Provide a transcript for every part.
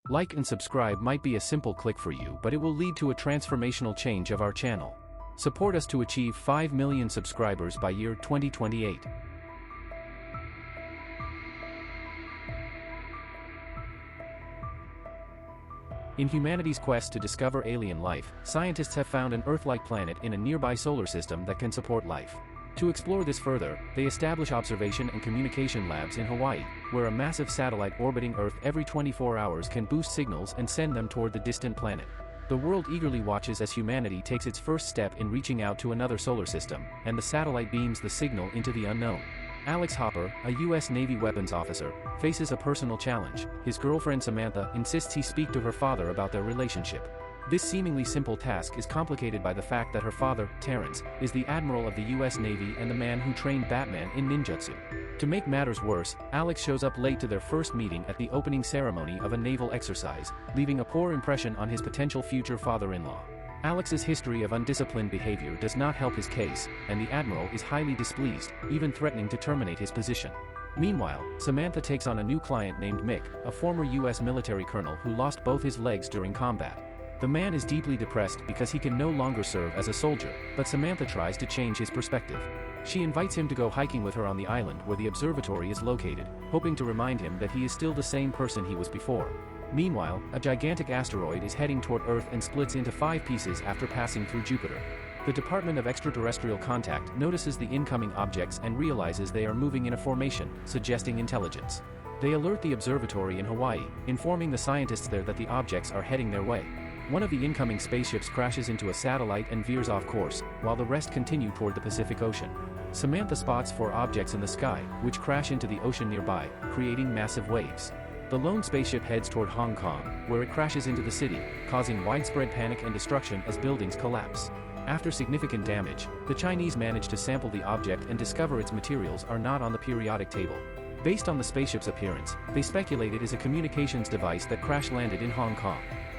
Like and subscribe might be a simple click for you, but it will lead to a transformational change of our channel. Support us to achieve 5 million subscribers by year 2028. In humanity's quest to discover alien life, scientists have found an Earth-like planet in a nearby solar system that can support life. To explore this further, they establish observation and communication labs in Hawaii, where a massive satellite orbiting Earth every 24 hours can boost signals and send them toward the distant planet. The world eagerly watches as humanity takes its first step in reaching out to another solar system, and the satellite beams the signal into the unknown. Alex Hopper, a U.S. Navy weapons officer, faces a personal challenge. His girlfriend Samantha insists he speak to her father about their relationship. This seemingly simple task is complicated by the fact that her father, Terrence, is the admiral of the U.S. Navy and the man who trained Batman in ninjutsu. To make matters worse, Alex shows up late to their first meeting at the opening ceremony of a naval exercise, leaving a poor impression on his potential future father-in-law. Alex's history of undisciplined behavior does not help his case, and the admiral is highly displeased, even threatening to terminate his position. Meanwhile, Samantha takes on a new client named Mick, a former U.S. military colonel who lost both his legs during combat. The man is deeply depressed because he can no longer serve as a soldier, but Samantha tries to change his perspective. She invites him to go hiking with her on the island where the observatory is located, hoping to remind him that he is still the same person he was before. Meanwhile, a gigantic asteroid is heading toward Earth and splits into 5 pieces after passing through Jupiter. The Department of Extraterrestrial Contact notices the incoming objects and realizes they are moving in a formation, suggesting intelligence. They alert the observatory in Hawaii, informing the scientists there that the objects are heading their way. One of the incoming spaceships crashes into a satellite and veers off course, while the rest continue toward the Pacific Ocean. Samantha spots 4 objects in the sky, which crash into the ocean nearby, creating massive waves. The lone spaceship heads toward Hong Kong, where it crashes into the city, causing widespread panic and destruction as buildings collapse. After significant damage, the Chinese manage to sample the object and discover its materials are not on the periodic table. Based on the spaceship's appearance, they speculate it is a communications device that crash-landed in Hong Kong.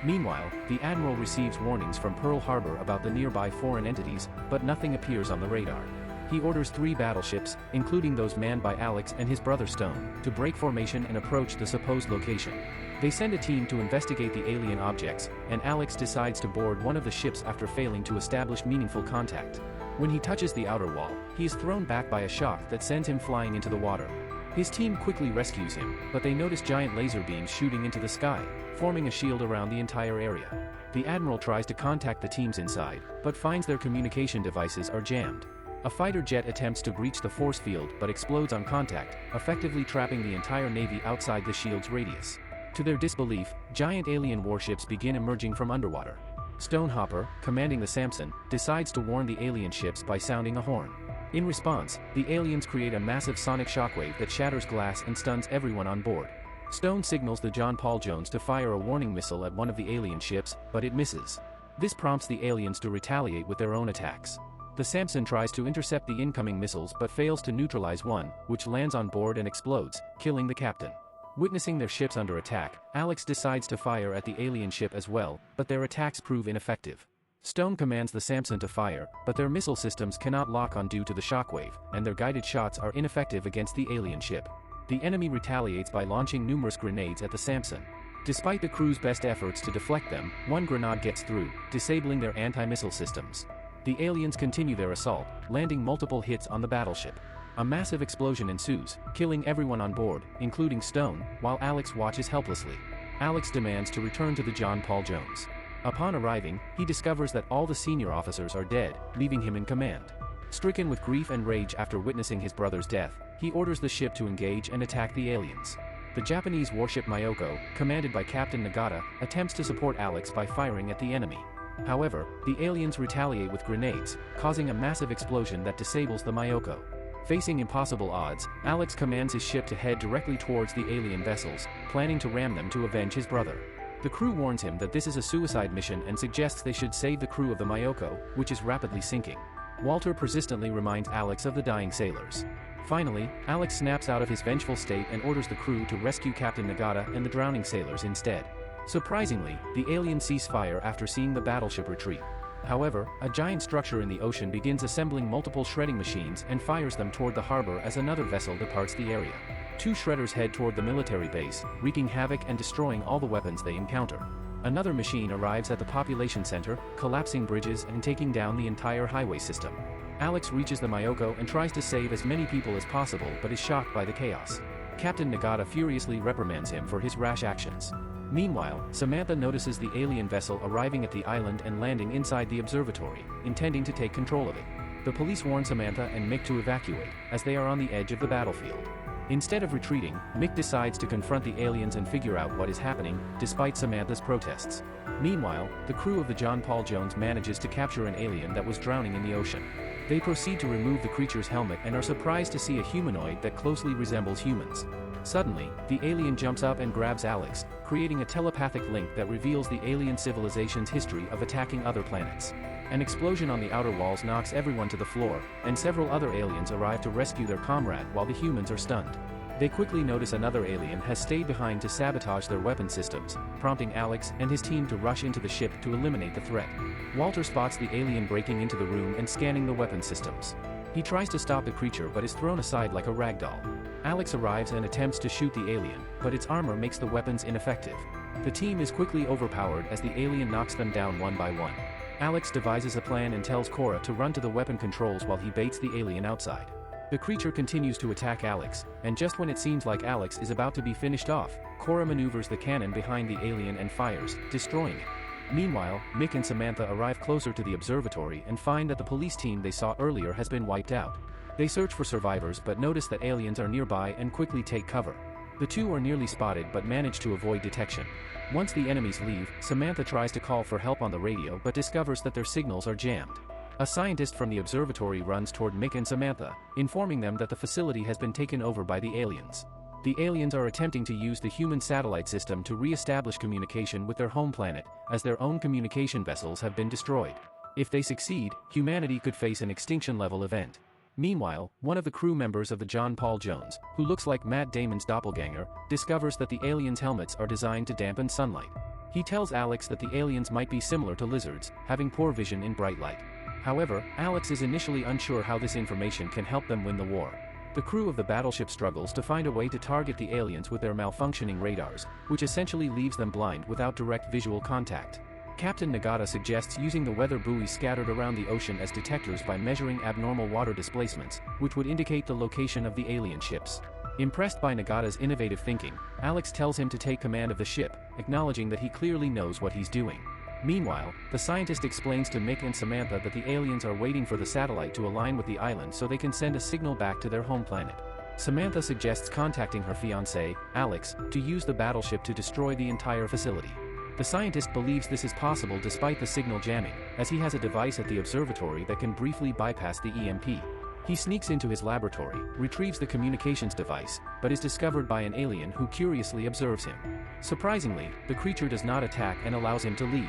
Meanwhile, the admiral receives warnings from Pearl Harbor about the nearby foreign entities, but nothing appears on the radar. He orders 3 battleships, including those manned by Alex and his brother Stone, to break formation and approach the supposed location. They send a team to investigate the alien objects, and Alex decides to board one of the ships after failing to establish meaningful contact. When he touches the outer wall, he is thrown back by a shock that sends him flying into the water. His team quickly rescues him, but they notice giant laser beams shooting into the sky, forming a shield around the entire area. The admiral tries to contact the teams inside, but finds their communication devices are jammed. A fighter jet attempts to breach the force field but explodes on contact, effectively trapping the entire Navy outside the shield's radius. To their disbelief, giant alien warships begin emerging from underwater. Stonehopper, commanding the Samson, decides to warn the alien ships by sounding a horn. In response, the aliens create a massive sonic shockwave that shatters glass and stuns everyone on board. Stone signals the John Paul Jones to fire a warning missile at one of the alien ships, but it misses. This prompts the aliens to retaliate with their own attacks. The Samson tries to intercept the incoming missiles but fails to neutralize one, which lands on board and explodes, killing the captain. Witnessing their ships under attack, Alex decides to fire at the alien ship as well, but their attacks prove ineffective. Stone commands the Samson to fire, but their missile systems cannot lock on due to the shockwave, and their guided shots are ineffective against the alien ship. The enemy retaliates by launching numerous grenades at the Samson. Despite the crew's best efforts to deflect them, one grenade gets through, disabling their anti-missile systems. The aliens continue their assault, landing multiple hits on the battleship. A massive explosion ensues, killing everyone on board, including Stone, while Alex watches helplessly. Alex demands to return to the John Paul Jones. Upon arriving, he discovers that all the senior officers are dead, leaving him in command. Stricken with grief and rage after witnessing his brother's death, he orders the ship to engage and attack the aliens. The Japanese warship Myoko, commanded by Captain Nagata, attempts to support Alex by firing at the enemy. However, the aliens retaliate with grenades, causing a massive explosion that disables the Myoko. Facing impossible odds, Alex commands his ship to head directly towards the alien vessels, planning to ram them to avenge his brother. The crew warns him that this is a suicide mission and suggests they should save the crew of the Myoko, which is rapidly sinking. Walter persistently reminds Alex of the dying sailors. Finally, Alex snaps out of his vengeful state and orders the crew to rescue Captain Nagata and the drowning sailors instead. Surprisingly, the aliens cease fire after seeing the battleship retreat. However, a giant structure in the ocean begins assembling multiple shredding machines and fires them toward the harbor as another vessel departs the area. Two shredders head toward the military base, wreaking havoc and destroying all the weapons they encounter. Another machine arrives at the population center, collapsing bridges and taking down the entire highway system. Alex reaches the Myoko and tries to save as many people as possible but is shocked by the chaos. Captain Nagata furiously reprimands him for his rash actions. Meanwhile, Samantha notices the alien vessel arriving at the island and landing inside the observatory, intending to take control of it. The police warn Samantha and Mick to evacuate, as they are on the edge of the battlefield. Instead of retreating, Mick decides to confront the aliens and figure out what is happening, despite Samantha's protests. Meanwhile, the crew of the John Paul Jones manages to capture an alien that was drowning in the ocean. They proceed to remove the creature's helmet and are surprised to see a humanoid that closely resembles humans. Suddenly, the alien jumps up and grabs Alex, creating a telepathic link that reveals the alien civilization's history of attacking other planets. An explosion on the outer walls knocks everyone to the floor, and several other aliens arrive to rescue their comrade while the humans are stunned. They quickly notice another alien has stayed behind to sabotage their weapon systems, prompting Alex and his team to rush into the ship to eliminate the threat. Walter spots the alien breaking into the room and scanning the weapon systems. He tries to stop the creature but is thrown aside like a ragdoll. Alex arrives and attempts to shoot the alien, but its armor makes the weapons ineffective. The team is quickly overpowered as the alien knocks them down one by one. Alex devises a plan and tells Cora to run to the weapon controls while he baits the alien outside. The creature continues to attack Alex, and just when it seems like Alex is about to be finished off, Cora maneuvers the cannon behind the alien and fires, destroying it. Meanwhile, Mick and Samantha arrive closer to the observatory and find that the police team they saw earlier has been wiped out. They search for survivors but notice that aliens are nearby and quickly take cover. The two are nearly spotted but manage to avoid detection. Once the enemies leave, Samantha tries to call for help on the radio but discovers that their signals are jammed. A scientist from the observatory runs toward Mick and Samantha, informing them that the facility has been taken over by the aliens. The aliens are attempting to use the human satellite system to re-establish communication with their home planet, as their own communication vessels have been destroyed. If they succeed, humanity could face an extinction-level event. Meanwhile, one of the crew members of the John Paul Jones, who looks like Matt Damon's doppelganger, discovers that the aliens' helmets are designed to dampen sunlight. He tells Alex that the aliens might be similar to lizards, having poor vision in bright light. However, Alex is initially unsure how this information can help them win the war. The crew of the battleship struggles to find a way to target the aliens with their malfunctioning radars, which essentially leaves them blind without direct visual contact. Captain Nagata suggests using the weather buoys scattered around the ocean as detectors by measuring abnormal water displacements, which would indicate the location of the alien ships. Impressed by Nagata's innovative thinking, Alex tells him to take command of the ship, acknowledging that he clearly knows what he's doing. Meanwhile, the scientist explains to Mick and Samantha that the aliens are waiting for the satellite to align with the island so they can send a signal back to their home planet. Samantha suggests contacting her fiancé, Alex, to use the battleship to destroy the entire facility. The scientist believes this is possible despite the signal jamming, as he has a device at the observatory that can briefly bypass the EMP. He sneaks into his laboratory, retrieves the communications device, but is discovered by an alien who curiously observes him. Surprisingly, the creature does not attack and allows him to leave.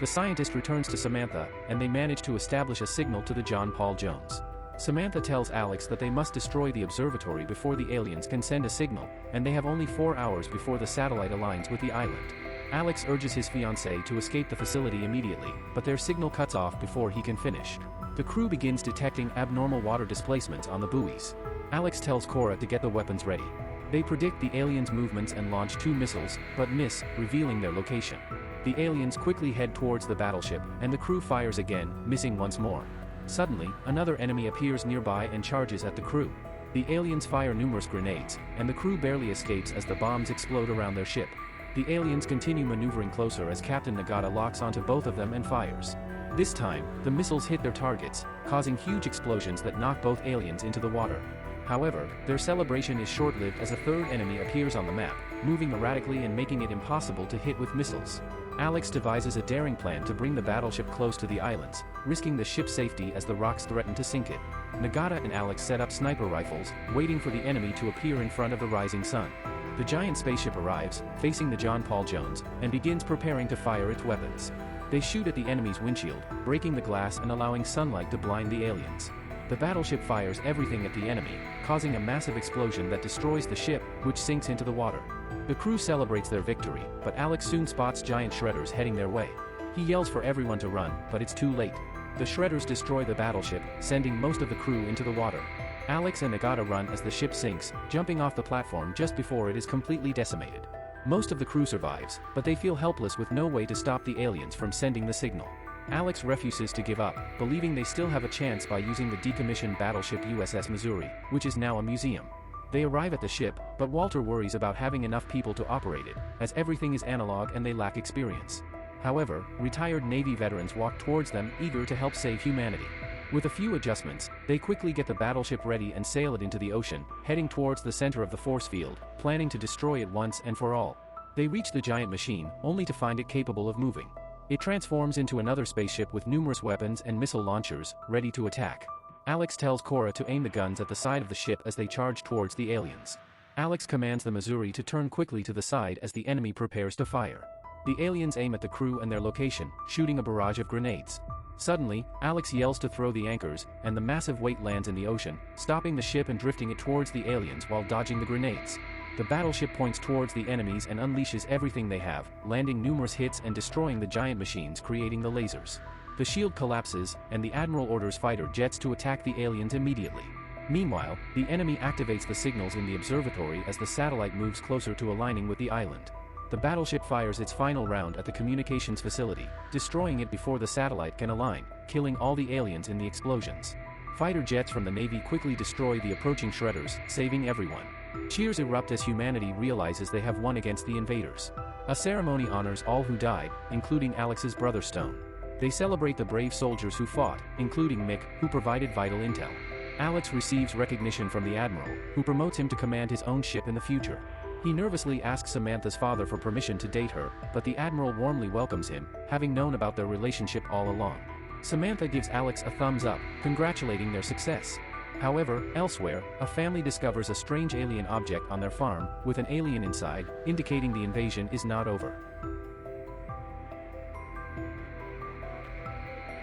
The scientist returns to Samantha, and they manage to establish a signal to the John Paul Jones. Samantha tells Alex that they must destroy the observatory before the aliens can send a signal, and they have only 4 hours before the satellite aligns with the island. Alex urges his fiancée to escape the facility immediately, but their signal cuts off before he can finish. The crew begins detecting abnormal water displacements on the buoys. Alex tells Cora to get the weapons ready. They predict the aliens' movements and launch 2 missiles, but miss, revealing their location. The aliens quickly head towards the battleship, and the crew fires again, missing once more. Suddenly, another enemy appears nearby and charges at the crew. The aliens fire numerous grenades, and the crew barely escapes as the bombs explode around their ship. The aliens continue maneuvering closer as Captain Nagata locks onto both of them and fires. This time, the missiles hit their targets, causing huge explosions that knock both aliens into the water. However, their celebration is short-lived as a third enemy appears on the map, moving erratically and making it impossible to hit with missiles. Alex devises a daring plan to bring the battleship close to the islands, risking the ship's safety as the rocks threaten to sink it. Nagata and Alex set up sniper rifles, waiting for the enemy to appear in front of the rising sun. The giant spaceship arrives, facing the John Paul Jones, and begins preparing to fire its weapons. They shoot at the enemy's windshield, breaking the glass and allowing sunlight to blind the aliens. The battleship fires everything at the enemy, causing a massive explosion that destroys the ship, which sinks into the water. The crew celebrates their victory, but Alex soon spots giant shredders heading their way. He yells for everyone to run, but it's too late. The shredders destroy the battleship, sending most of the crew into the water. Alex and Agata run as the ship sinks, jumping off the platform just before it is completely decimated. Most of the crew survives, but they feel helpless with no way to stop the aliens from sending the signal. Alex refuses to give up, believing they still have a chance by using the decommissioned battleship USS Missouri, which is now a museum. They arrive at the ship, but Walter worries about having enough people to operate it, as everything is analog and they lack experience. However, retired Navy veterans walk towards them, eager to help save humanity. With a few adjustments, they quickly get the battleship ready and sail it into the ocean, heading towards the center of the force field, planning to destroy it once and for all. They reach the giant machine, only to find it capable of moving. It transforms into another spaceship with numerous weapons and missile launchers, ready to attack. Alex tells Cora to aim the guns at the side of the ship as they charge towards the aliens. Alex commands the Missouri to turn quickly to the side as the enemy prepares to fire. The aliens aim at the crew and their location, shooting a barrage of grenades. Suddenly, Alex yells to throw the anchors, and the massive weight lands in the ocean, stopping the ship and drifting it towards the aliens while dodging the grenades. The battleship points towards the enemies and unleashes everything they have, landing numerous hits and destroying the giant machines, creating the lasers. The shield collapses, and the Admiral orders fighter jets to attack the aliens immediately. Meanwhile, the enemy activates the signals in the observatory as the satellite moves closer to aligning with the island. The battleship fires its final round at the communications facility, destroying it before the satellite can align, killing all the aliens in the explosions. Fighter jets from the Navy quickly destroy the approaching shredders, saving everyone. Cheers erupt as humanity realizes they have won against the invaders. A ceremony honors all who died, including Alex's brother Stone. They celebrate the brave soldiers who fought, including Mick, who provided vital intel. Alex receives recognition from the Admiral, who promotes him to command his own ship in the future. He nervously asks Samantha's father for permission to date her, but the Admiral warmly welcomes him, having known about their relationship all along. Samantha gives Alex a thumbs up, congratulating their success. However, elsewhere, a family discovers a strange alien object on their farm, with an alien inside, indicating the invasion is not over.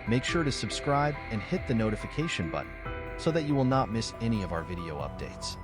Make sure to subscribe and hit the notification button so that you will not miss any of our video updates.